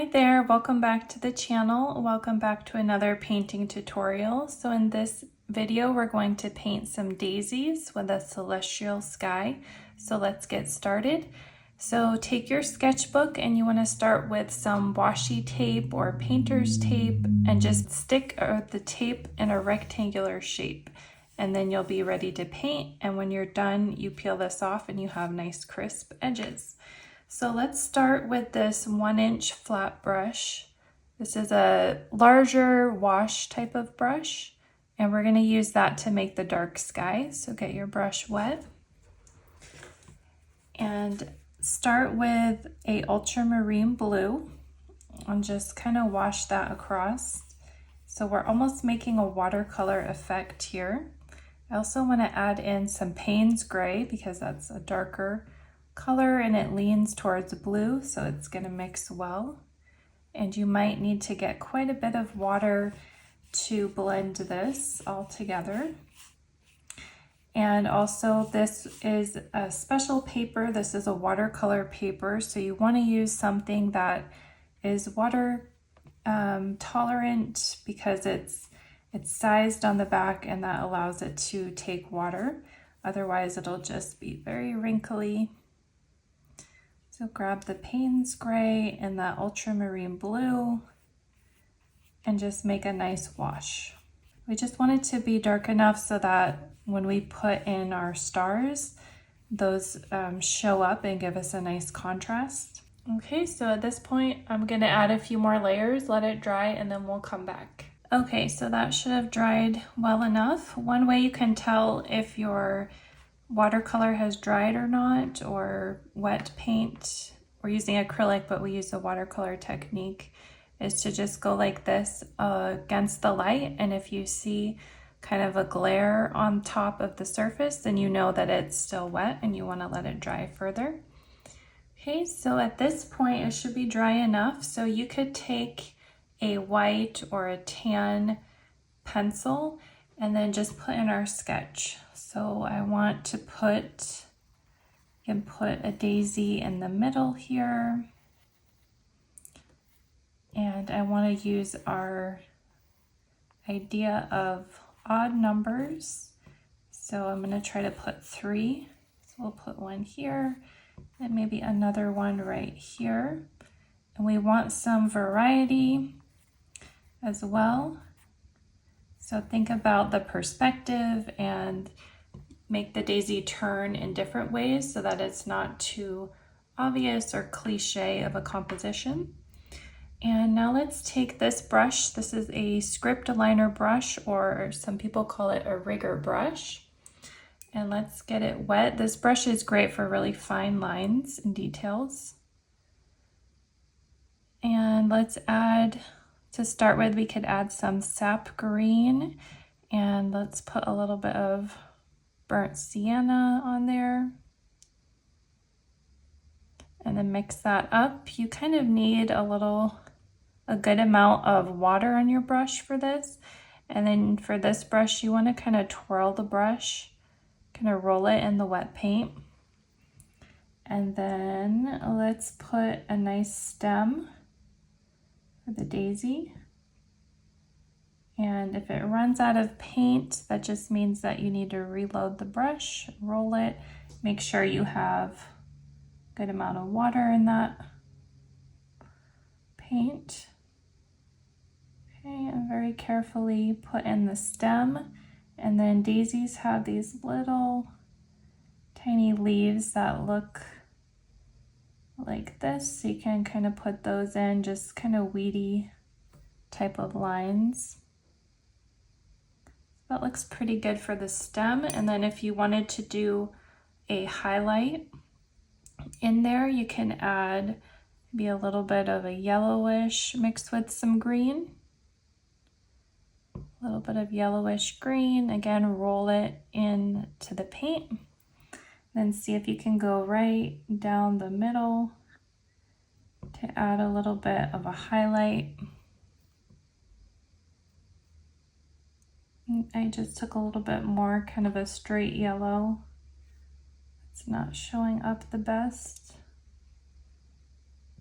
Hi there, welcome back to the channel. Welcome back to another painting tutorial. So in this video, we're going to paint some daisies with a celestial sky. So let's get started. So take your sketchbook and you want to start with some washi tape or painter's tape and just stick the tape in a rectangular shape. And then you'll be ready to paint. And when you're done, you peel this off and you have nice crisp edges. So let's start with this 1-inch flat brush. This is a larger wash type of brush, and we're going to use that to make the dark sky. So get your brush wet and start with a ultramarine blue and just kind of wash that across. So we're almost making a watercolor effect here. I also want to add in some Payne's gray because that's a darker color and it leans towards blue, so it's going to mix well. And you might need to get quite a bit of water to blend this all together. And also this is a special paper. This is a watercolor paper, so you want to use something that is water tolerant because it's sized on the back and that allows it to take water. Otherwise it'll just be very wrinkly. So grab the Payne's gray and that ultramarine blue and just make a nice wash. We just want it to be dark enough so that when we put in our stars, those show up and give us a nice contrast. Okay, so at this point, I'm gonna add a few more layers, let it dry, and then we'll come back. Okay, so that should have dried well enough. One way you can tell if your watercolor has dried or not, or wet paint. We're using acrylic, but we use a watercolor technique, is to just go like this against the light. And if you see kind of a glare on top of the surface, then you know that it's still wet and you want to let it dry further. Okay, so at this point, it should be dry enough. So you could take a white or a tan pencil and then just put in our sketch. So I want to put a daisy in the middle here. And I want to use our idea of odd numbers. So I'm going to try to put 3. So we'll put one here and maybe another one right here. And we want some variety as well. So think about the perspective and make the daisy turn in different ways so that it's not too obvious or cliche of a composition. And now let's take this brush. This is a script liner brush, or some people call it a rigger brush. And let's get it wet. This brush is great for really fine lines and details. And let's add, to start with, we could add some sap green, and let's put a little bit of burnt sienna on there. And then mix that up. You kind of need a good amount of water on your brush for this. And then for this brush, you want to kind of twirl the brush, kind of roll it in the wet paint. And then let's put a nice stem for the daisy. And if it runs out of paint, that just means that you need to reload the brush, roll it, make sure you have a good amount of water in that paint. Okay, and very carefully put in the stem. And then daisies have these little tiny leaves that look like this. So you can kind of put those in, just kind of weedy type of lines. That looks pretty good for the stem. And then if you wanted to do a highlight in there, you can add maybe a little bit of a yellowish mixed with some green. A little bit of yellowish green. Again, roll it into the paint. Then see if you can go right down the middle to add a little bit of a highlight. I just took a little bit more, kind of a straight yellow. It's not showing up the best.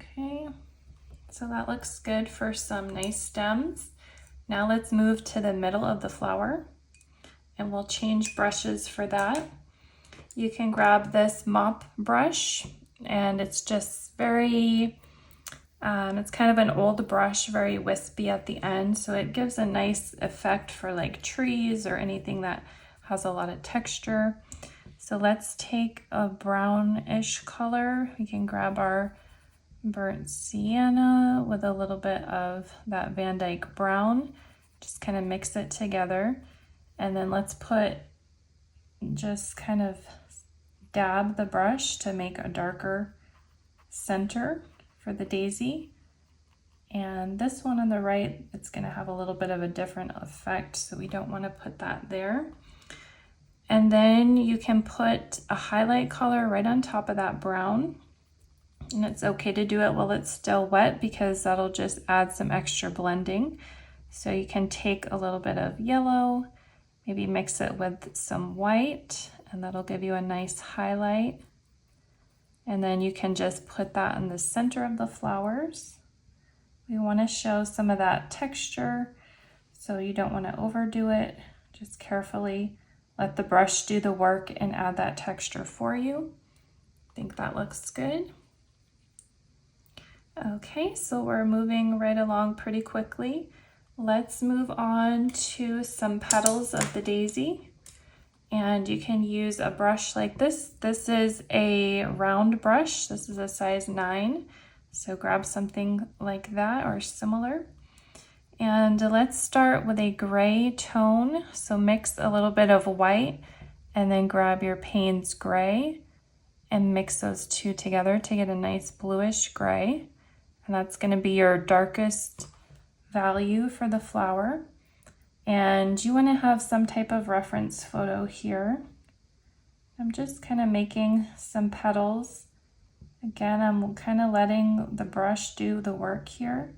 Okay, So that looks good for some nice stems. Now let's move to the middle of the flower and we'll change brushes for that. You can grab this mop brush and it's just very, it's kind of an old brush, very wispy at the end. So it gives a nice effect for like trees or anything that has a lot of texture. So let's take a brownish color. We can grab our burnt sienna with a little bit of that Van Dyke brown. Just kind of mix it together. And then let's put, just kind of dab the brush to make a darker center for the daisy. And this one on the right, it's going to have a little bit of a different effect, so we don't want to put that there. And then you can put a highlight color right on top of that brown. And it's okay to do it while it's still wet because that'll just add some extra blending. So you can take a little bit of yellow, maybe mix it with some white, and that'll give you a nice highlight. And then you can just put that in the center of the flowers. We want to show some of that texture, so you don't want to overdo it. Just carefully let the brush do the work and add that texture for you. I think that looks good. Okay, so we're moving right along pretty quickly. Let's move on to some petals of the daisy. And you can use a brush like this. This is a round brush. This is a size 9. So grab something like that or similar. And let's start with a gray tone. So mix a little bit of white and then grab your Payne's gray and mix those two together to get a nice bluish gray. And that's going to be your darkest value for the flower. And you want to have some type of reference photo here. I'm just kind of making some petals. Again, I'm kind of letting the brush do the work here.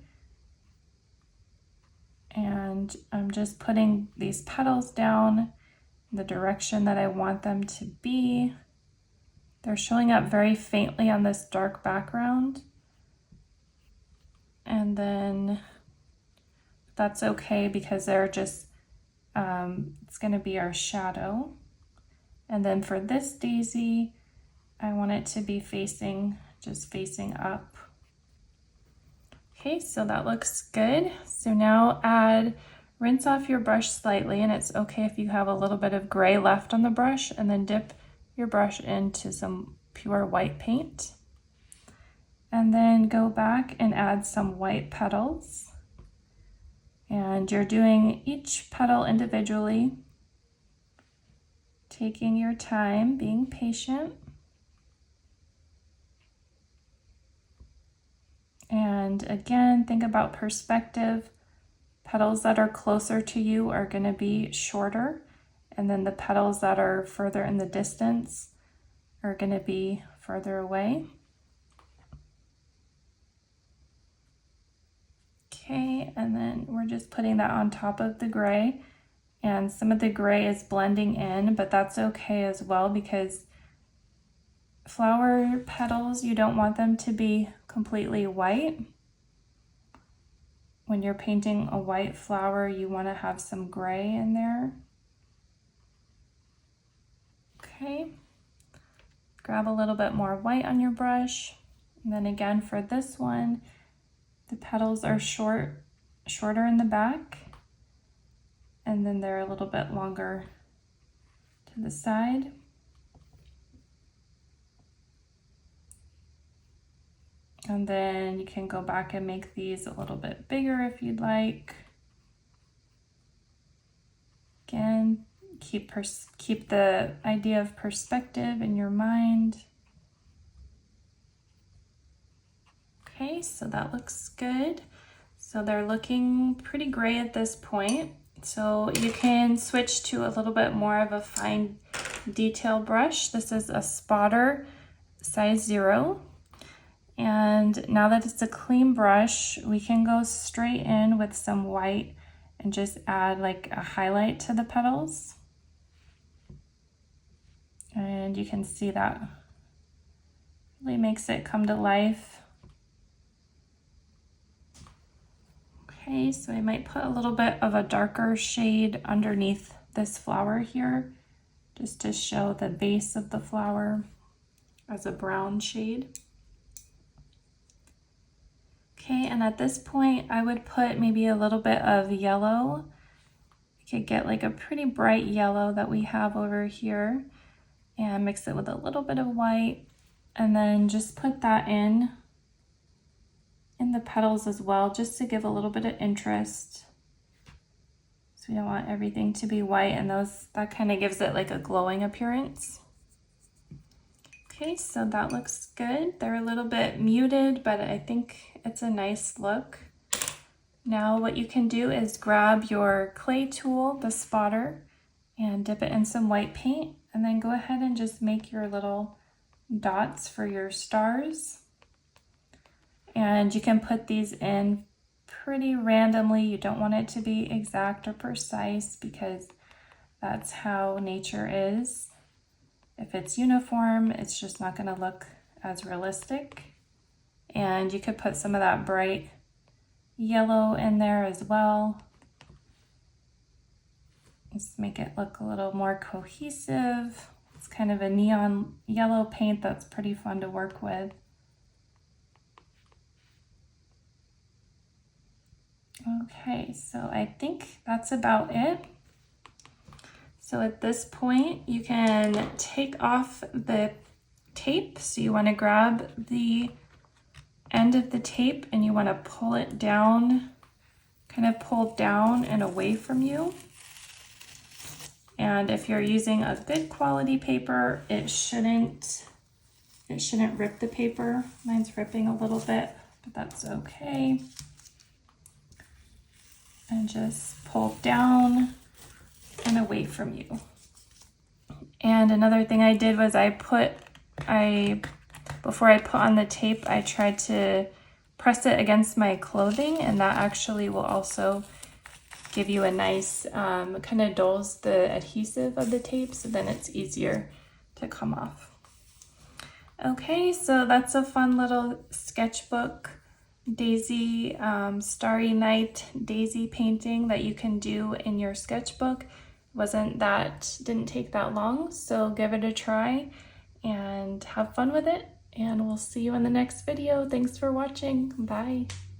And I'm just putting these petals down in the direction that I want them to be. They're showing up very faintly on this dark background. And then that's okay because they're just, it's going to be our shadow. And then for this daisy, I want it to be facing, just facing up. Okay, so that looks good. So now rinse off your brush slightly, and it's okay if you have a little bit of gray left on the brush, and then dip your brush into some pure white paint. And then go back and add some white petals. And you're doing each petal individually, taking your time, being patient. And again, think about perspective. Petals that are closer to you are going to be shorter, and then the petals that are further in the distance are going to be further away. Okay, and then we're just putting that on top of the gray, and some of the gray is blending in, but that's okay as well because flower petals, you don't want them to be completely white. When you're painting a white flower, you want to have some gray in there. Okay, grab a little bit more white on your brush. And then again for this one, the petals are shorter in the back, and then they're a little bit longer to the side. And then you can go back and make these a little bit bigger if you'd like. Again, keep the idea of perspective in your mind. Okay, so that looks good. So they're looking pretty gray at this point. So you can switch to a little bit more of a fine detail brush. This is a spotter size 0. And now that it's a clean brush, we can go straight in with some white and just add like a highlight to the petals. And you can see that really makes it come to life. Okay, so I might put a little bit of a darker shade underneath this flower here, just to show the base of the flower as a brown shade. Okay, and at this point I would put maybe a little bit of yellow. You could get like a pretty bright yellow that we have over here and mix it with a little bit of white, and then just put that in the petals as well, just to give a little bit of interest. So we don't want everything to be white, and that kind of gives it like a glowing appearance. Okay, so that looks good. They're a little bit muted, but I think it's a nice look. Now what you can do is grab your clay tool, the spotter, and dip it in some white paint, and then go ahead and just make your little dots for your stars. And you can put these in pretty randomly. You don't want it to be exact or precise because that's how nature is. If it's uniform, it's just not going to look as realistic. And you could put some of that bright yellow in there as well. Just make it look a little more cohesive. It's kind of a neon yellow paint that's pretty fun to work with. Okay, so I think that's about it. So at this point, you can take off the tape. So you want to grab the end of the tape and you want to pull it down, kind of pull down and away from you. And if you're using a good quality paper, it shouldn't rip the paper. Mine's ripping a little bit, but that's okay. And just pull down and away from you. And another thing I did was before I put on the tape, I tried to press it against my clothing, and that actually will also give you a nice, kind of dulls the adhesive of the tape, so then it's easier to come off. Okay, so that's a fun little sketchbook daisy, starry night daisy painting that you can do in your sketchbook. Didn't take that long, so give it a try and have fun with it, and we'll see you in the next video. Thanks for watching. Bye.